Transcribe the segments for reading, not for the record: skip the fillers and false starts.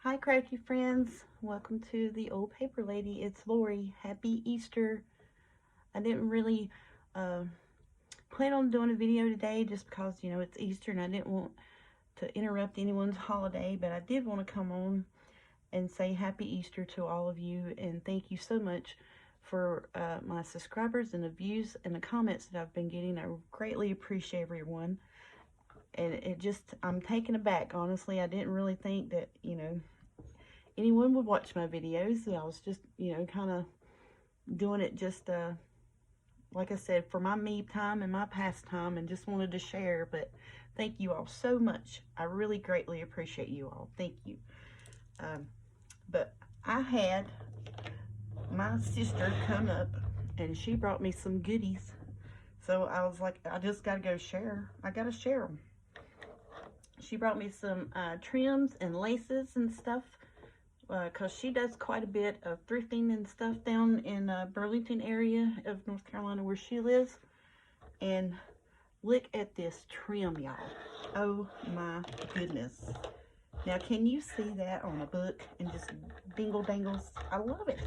Hi, crafty friends. Welcome to the Old Paper Lady. It's Lori. Happy Easter. I didn't really uh, plan on doing a video today just because, it's Easter and I didn't want to interrupt anyone's holiday, but I did want to come on and say Happy Easter to all of you and thank you so much for my subscribers and the views and the comments that I've been getting. I greatly appreciate everyone. And I'm taken aback, honestly. I didn't really think that, anyone would watch my videos. I was just, kind of doing it just, like I said, for my me time and my pastime and just wanted to share. But thank you all so much. I really greatly appreciate you all. Thank you. But I had my sister come up and she brought me some goodies. So I was like, I just got to go share. I got to share them. She brought me some trims and laces and stuff because she does quite a bit of thrifting and stuff down in Burlington area of North Carolina where she lives. And look at this trim, y'all. Oh my goodness. Now, can you see that on a book and just dingle dangles? I love it.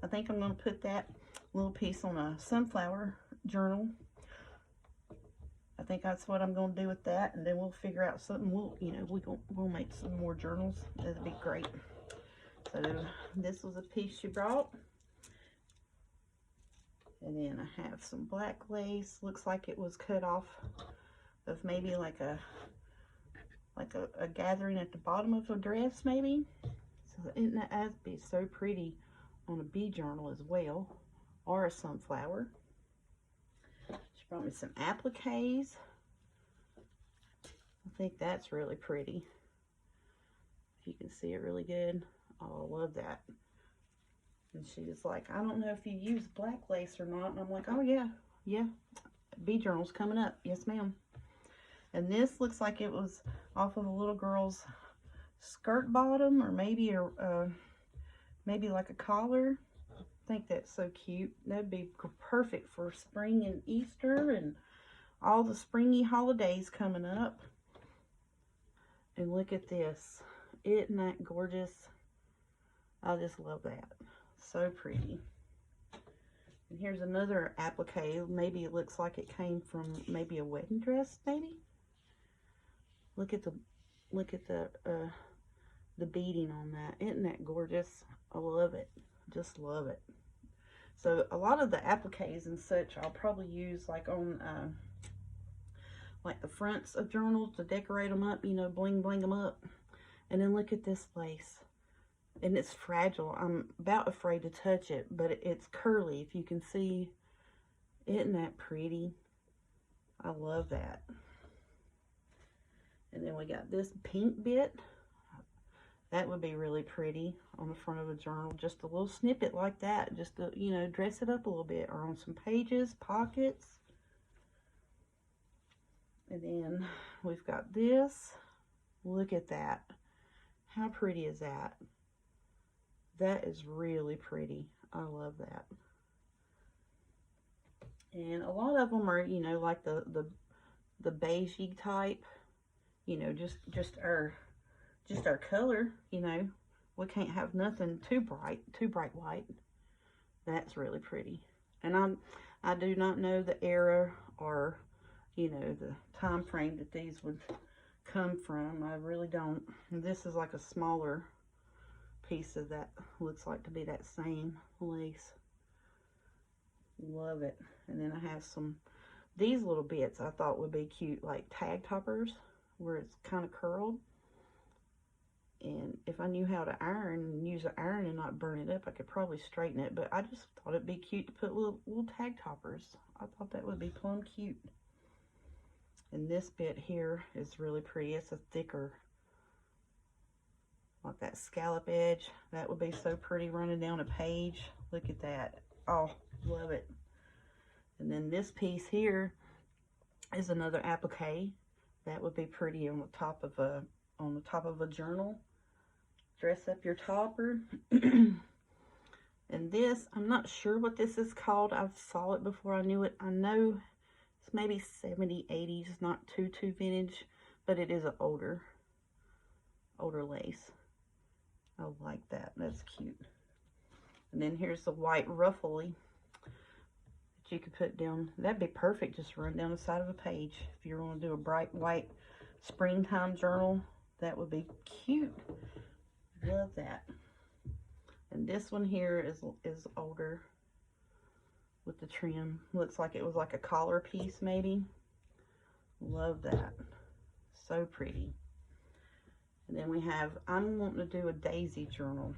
I think I'm going to put that little piece on a sunflower journal. I think that's what I'm going to do with that, and then we'll figure out something. We'll make some more journals. That'd be great. So this was a piece she brought, and then I have some black lace. Looks like it was cut off of maybe like a gathering at the bottom of a dress, maybe. So isn't that'd be so pretty on a bee journal as well, or a sunflower. She brought me some appliques. I think that's really pretty. If you can see it really good. Oh, I love that. And she was like, I don't know if you use black lace or not. And I'm like, oh yeah, bee journal's coming up. Yes, ma'am. And this looks like it was off of a little girl's skirt bottom, or maybe maybe like a collar. I think that's so cute. That'd be perfect for spring and Easter and all the springy holidays coming up. And look at this. Isn't that gorgeous? I just love that. So pretty. And here's another applique. Maybe it looks like it came from maybe a wedding dress, maybe. Look at the beading on that. Isn't that gorgeous? I love it. Just love it. So a lot of the appliques and such I'll probably use like on like the fronts of journals to decorate them up, bling them up. And then look at this lace. And it's fragile. I'm about afraid to touch it, but it's curly, if you can see. Isn't that pretty? I love that. And then we got this pink bit. That would be really pretty on the front of a journal. Just a little snippet like that. Just to, dress it up a little bit. Or on some pages, pockets. And then we've got this. Look at that. How pretty is that? That is really pretty. I love that. And a lot of them are, like the beigey type. Just our color. We can't have nothing too bright white. That's really pretty. And I do not know the era or the time frame that these would come from. I really don't. And this is like a smaller piece of that. Looks like to be that same lace. Love it. And then I have these little bits I thought would be cute, like tag toppers, where it's kind of curled. And if I knew how to iron and use an iron and not burn it up, I could probably straighten it. But I just thought it'd be cute to put little tag toppers. I thought that would be plumb cute. And this bit here is really pretty. It's a thicker, like that scallop edge. That would be so pretty running down a page. Look at that. Oh, love it. And then this piece here is another applique. That would be pretty on the top of a journal. Dress up your topper. And this, I'm not sure what this is called. I saw it before I knew it. I know it's maybe 70s, 80s, not too vintage, but it is an older lace. I like that. That's cute. And then here's the white ruffly that you could put down. That'd be perfect. Just run down the side of a page. If you want to do a bright white springtime journal, that would be cute. Love that. And this one here is older with the trim. Looks like it was like a collar piece maybe. Love that. So pretty. And then we have, I'm wanting to do a daisy journal.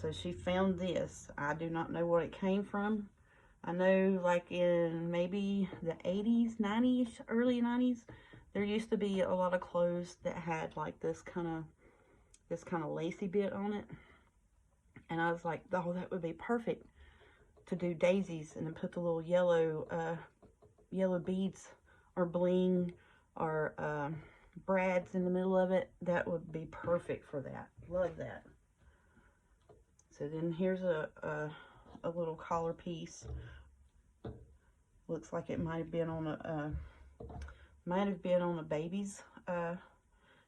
So she found this. I do not know what it came from. I know like in maybe the 80s, 90s, early 90s, there used to be a lot of clothes that had like this kind of lacy bit on it. And I was like, oh, that would be perfect to do daisies and then put the little yellow beads or bling or brads in the middle of it. That would be perfect for that. Love that. So then here's a little collar piece. Looks like it might have been on a baby's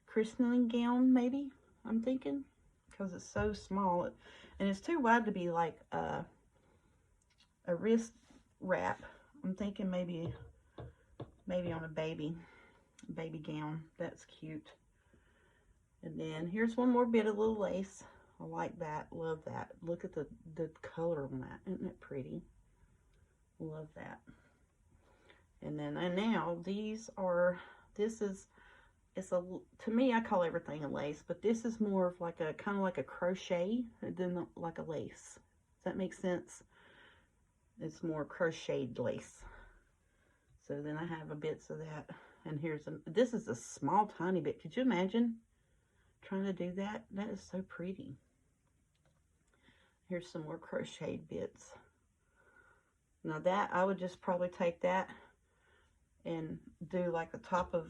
christening gown, maybe. I'm thinking, because it's so small, and it's too wide to be like a wrist wrap. I'm thinking maybe on a baby gown. That's cute. And then here's one more bit of little lace. I like that. Love that. Look at the color on that. Isn't it pretty? Love that. And then now to me, I call everything a lace, but this is more of like a kind of like a crochet than like a lace. Does that make sense? It's more crocheted lace. So then I have a bits of that. And this is a small tiny bit. Could you imagine trying to do that? That is so pretty. Here's some more crocheted bits. Now that, I would just probably take that and do like the top of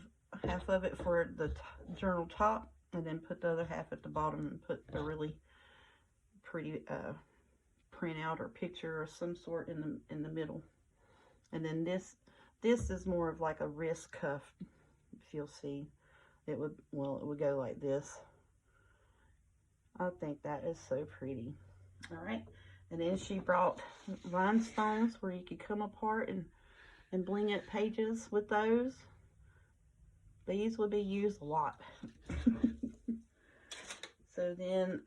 half of it for the journal top, and then put the other half at the bottom and put a really pretty printout or picture or some sort in the middle. And then this is more of like a wrist cuff. If you'll see, it would go like this. I think that is so pretty. All right, and then she brought rhinestones where you could come apart and bling up pages with those. These would be used a lot. So then,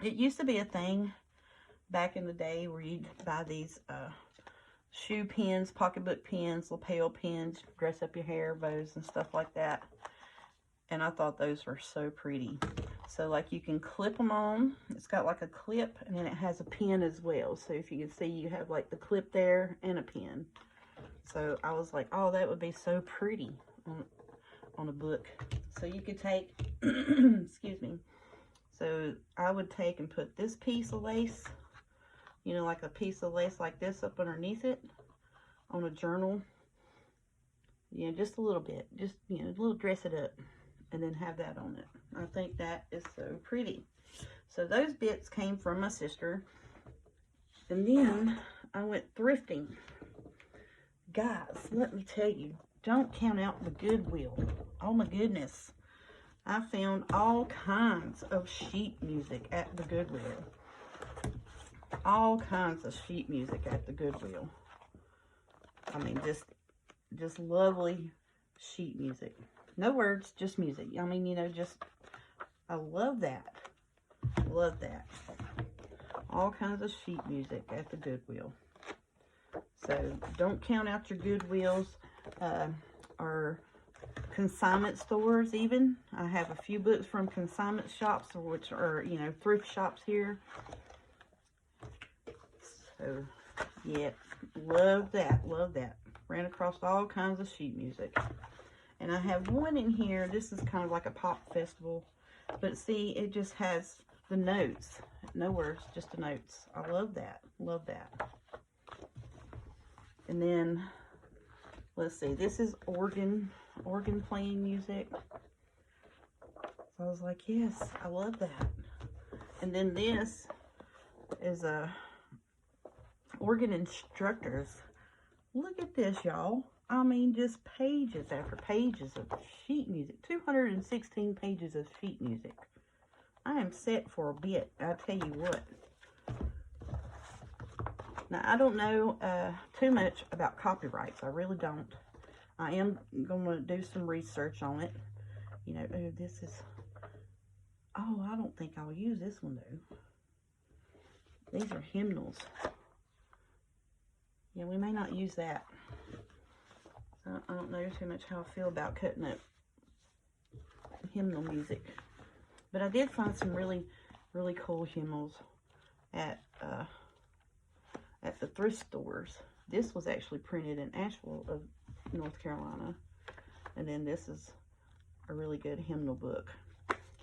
it used to be a thing back in the day where you'd buy these shoe pins, pocketbook pins, lapel pins, dress up your hair, bows and stuff like that. And I thought those were so pretty. So like you can clip them on. It's got like a clip, and then it has a pin as well. So if you can see, you have like the clip there and a pin. So I was like, oh, that would be so pretty on a book. So you could take, excuse me. So I would take and put this piece of lace, you know, like a piece of lace like this up underneath it on a journal. You know, just a little bit, just, you know, a little dress it up, and then have that on it. I think that is so pretty. So those bits came from my sister. And then I went thrifting. Guys, let me tell you, don't count out the Goodwill. Oh my goodness. I found all kinds of sheet music at the Goodwill. All kinds of sheet music at the Goodwill. I mean, just lovely sheet music. No words, just music. I mean, you know, I love that. Love that. All kinds of sheet music at the Goodwill. So don't count out your Goodwills or consignment stores even. I have a few books from consignment shops, which are, you know, thrift shops here. So, yeah, love that, love that. Ran across all kinds of sheet music. And I have one in here. This is kind of like a pop festival. But see, it just has the notes. No words, just the notes. I love that. Love that. And then, let's see. This is organ playing music. So I was like, yes, I love that. And then this is organ instructors. Look at this, y'all. I mean, just pages after pages of sheet music. 216 pages of sheet music. I am set for a bit, I tell you what. Now, I don't know too much about copyrights. I really don't. I am going to do some research on it. You know, oh, this is... Oh, I don't think I'll use this one, though. These are hymnals. Yeah, we may not use that. I don't know too much how I feel about cutting up hymnal music. But I did find some really, really cool hymnals at the thrift stores. This was actually printed in Asheville of North Carolina. And then this is a really good hymnal book,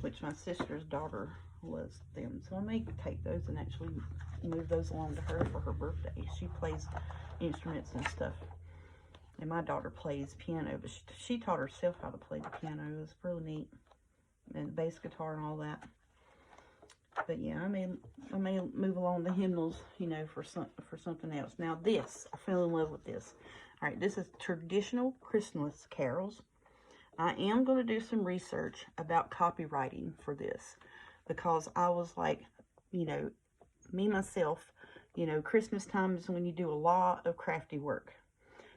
which my sister's daughter loves them. So I may take those and actually move those along to her for her birthday. She plays instruments and stuff. And my daughter plays piano, but she taught herself how to play the piano. It was really neat. And bass guitar and all that. But yeah, I may move along the hymnals, you know, for something else. Now this, I fell in love with this. All right, this is traditional Christmas carols. I am going to do some research about copywriting for this, because I was like, you know, me myself, you know, Christmas time is when you do a lot of crafty work.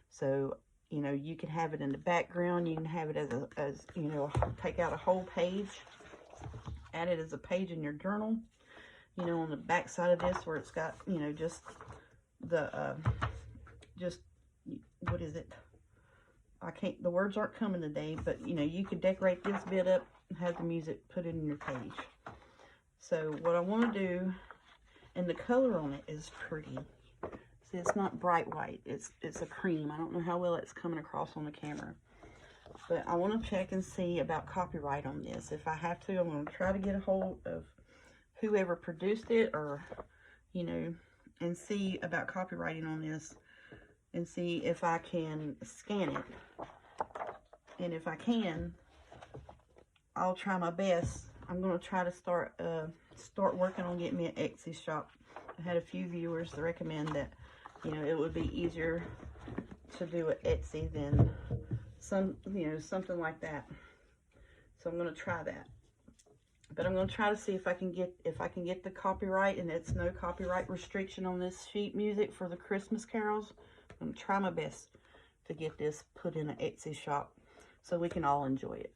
So, you know, you can have it in the background. You can have it as you know, take out a whole page, add it as a page in your journal. You know, on the back side of this, where it's got, you know, just the, what is it? The words aren't coming today, but, you know, you could decorate this bit up and have the music put in your page. So, what I want to do, and the color on it is pretty. See, it's not bright white. It's a cream. I don't know how well it's coming across on the camera. But I want to check and see about copyright on this. If I have to, I'm going to try to get a hold of whoever produced it, or, you know, and see about copywriting on this, and see if I can scan it. And if I can, I'll try my best. I'm going to try to start working on getting me an Etsy shop. I had a few viewers that recommend that, you know, it would be easier to do an Etsy than something like that. So I'm going to try that. But I'm going to try to see if I can get the copyright, and it's no copyright restriction on this sheet music for the Christmas carols. I'm going to try my best to get this put in an Etsy shop so we can all enjoy it.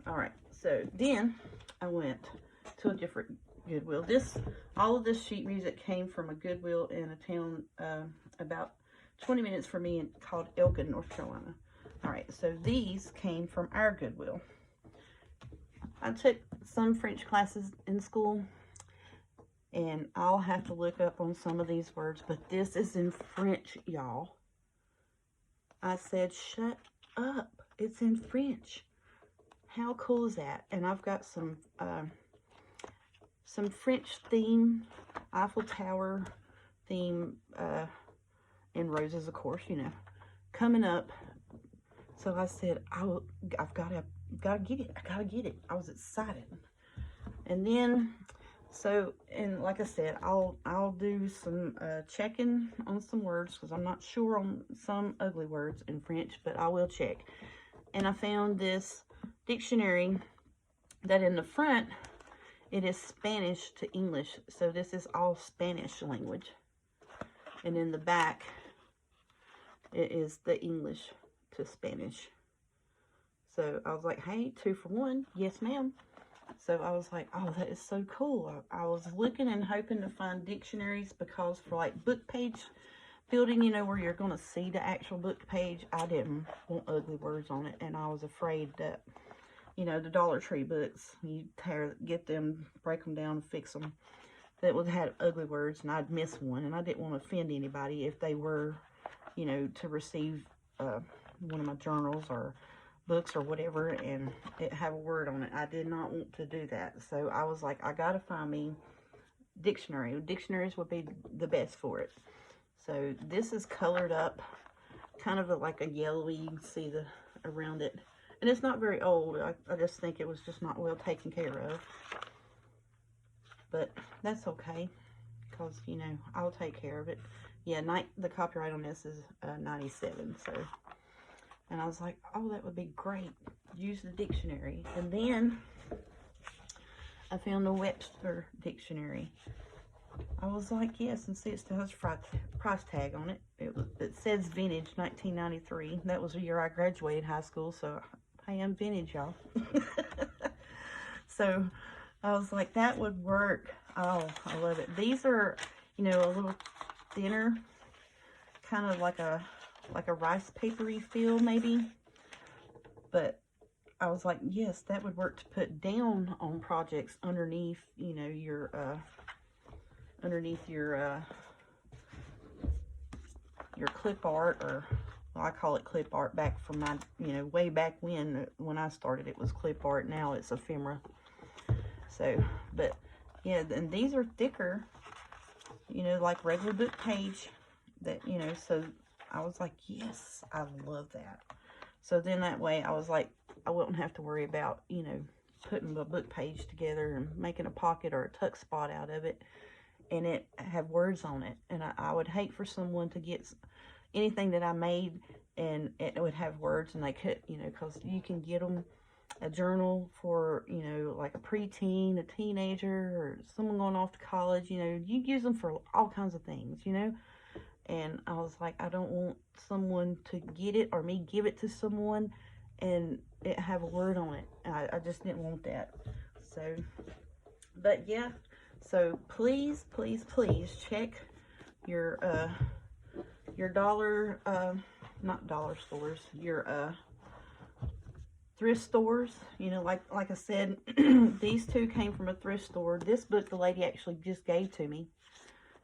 All right, so then I went to a different Goodwill. All of this sheet music came from a Goodwill in a town about 20 minutes from me, called Elgin, North Carolina. All right, so these came from our Goodwill. I took some French classes in school, and I'll have to look up on some of these words, but this is in French, y'all. I said, shut up. It's in French. How cool is that? And I've got some French theme, Eiffel Tower theme, and roses, of course, you know, coming up. So I said, I've got to get it. I got to get it. I was excited. And then, and like I said, I'll do some checking on some words, because I'm not sure on some ugly words in French, but I will check. And I found this dictionary that in the front, it is Spanish to English. So this is all Spanish language. And in the back, it is the English to Spanish. So I was like, hey, 2 for 1. Yes, ma'am. So I was like, oh, that is so cool. I was looking and hoping to find dictionaries, because for like book page building, you know, where you're going to see the actual book page, I didn't want ugly words on it. And I was afraid that, you know, the Dollar Tree books, you get them, break them down, and fix them, that would have ugly words, and I'd miss one. And I didn't want to offend anybody if they were, you know, to receive one of my journals or books or whatever, and it have a word on it. I did not want to do that. So I was like, I gotta find me dictionary. Dictionaries would be the best for it. So this is colored up, kind of like a yellowy. You can see the around it, and it's not very old. I just think it was just not well taken care of, but that's okay, because, you know, I'll take care of it. Yeah, the copyright on this is 97. So, and I was like, oh, that would be great. Use the dictionary. And then I found a Webster dictionary. I was like, yes, and see, it still has price tag on it. It says vintage 1993. That was the year I graduated high school, so I am vintage, y'all. So I was like, that would work. Oh, I love it. These are, you know, a little thinner, kind of like a rice papery feel maybe. But I was like, yes, that would work to put down on projects underneath, you know, your clip art, or well, I call it clip art back from my, you know, way back when I started it was clip art. Now it's ephemera. So, but yeah, and these are thicker, you know, like regular book page, that, you know, so I was like, yes, I love that. So then that way I was like, I wouldn't have to worry about, you know, putting the book page together and making a pocket or a tuck spot out of it and it have words on it. And I would hate for someone to get anything that I made and it would have words and they could, you know, because you can get them a journal for, you know, like a preteen, a teenager, or someone going off to college. You know, you use them for all kinds of things, you know. And I was like, I don't want someone to get it or me give it to someone and it have a word on it. I just didn't want that. So, but yeah, so please, please, please check your dollar, not dollar stores, your thrift stores. You know, like I said, these two came from a thrift store. This book the lady actually just gave to me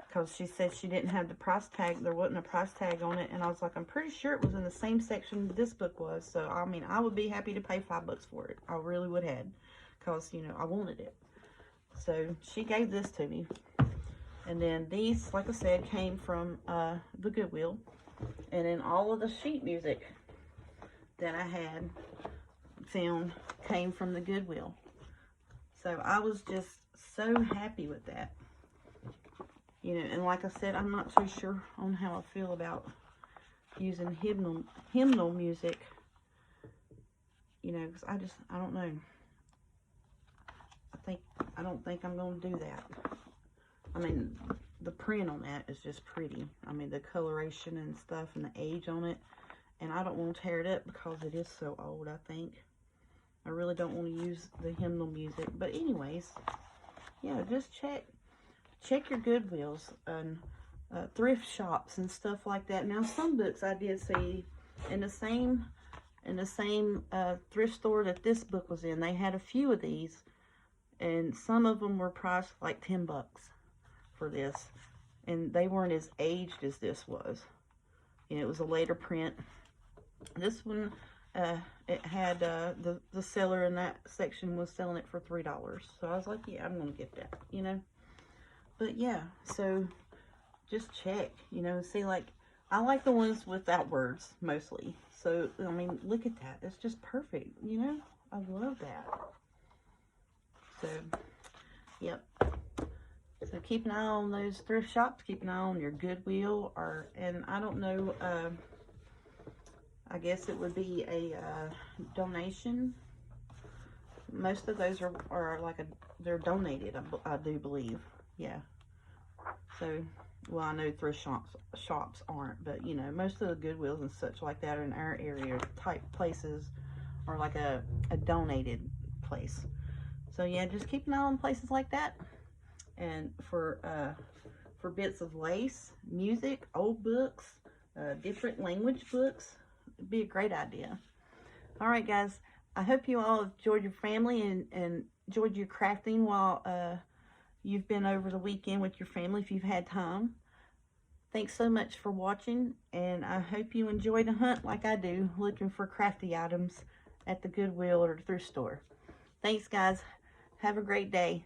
because she said she didn't have the price tag. There wasn't a price tag on it, and I was like, I'm pretty sure it was in the same section this book was. So I mean, I would be happy to pay $5 for it. I really would have, because, you know, I wanted it. So she gave this to me. And then these, like I said, came from the Goodwill. And then all of the sheet music that I had found came from the Goodwill. So I was just so happy with that. You know, and like I said, I'm not so sure on how I feel about using hymnal music. You know, because I don't know. I don't think I'm going to do that. I mean, the print on that is just pretty. I mean, the coloration and stuff and the age on it. And I don't want to tear it up because it is so old, I think. I really don't want to use the hymnal music. But anyways, yeah, just check your Goodwills and thrift shops and stuff like that. Now, some books I did see in the same thrift store that this book was in. They had a few of these, and some of them were priced like $10 for this, and they weren't as aged as this was. You know, it was a later print. This one, it had the seller in that section was selling it for $3, so I was like, yeah, I'm gonna get that, you know. But yeah, so just check, you know, see, like, I like the ones without words mostly. So I mean, look at that, it's just perfect, you know. I love that. So yep. So keep an eye on those thrift shops. Keep an eye on your Goodwill, and I don't know, I guess it would be a donation. Most of those are like they're donated, I do believe. Yeah. So, well, I know thrift shops aren't, but you know, most of the Goodwills and such like that in our area type places are like a donated place. So yeah, just keep an eye on places like that. And for bits of lace, music, old books, different language books, it'd be a great idea. All right, guys, I hope you all enjoyed your family and enjoyed your crafting while you've been over the weekend with your family, if you've had time. Thanks so much for watching, and I hope you enjoy the hunt like I do, looking for crafty items at the Goodwill or the thrift store. Thanks, guys. Have a great day.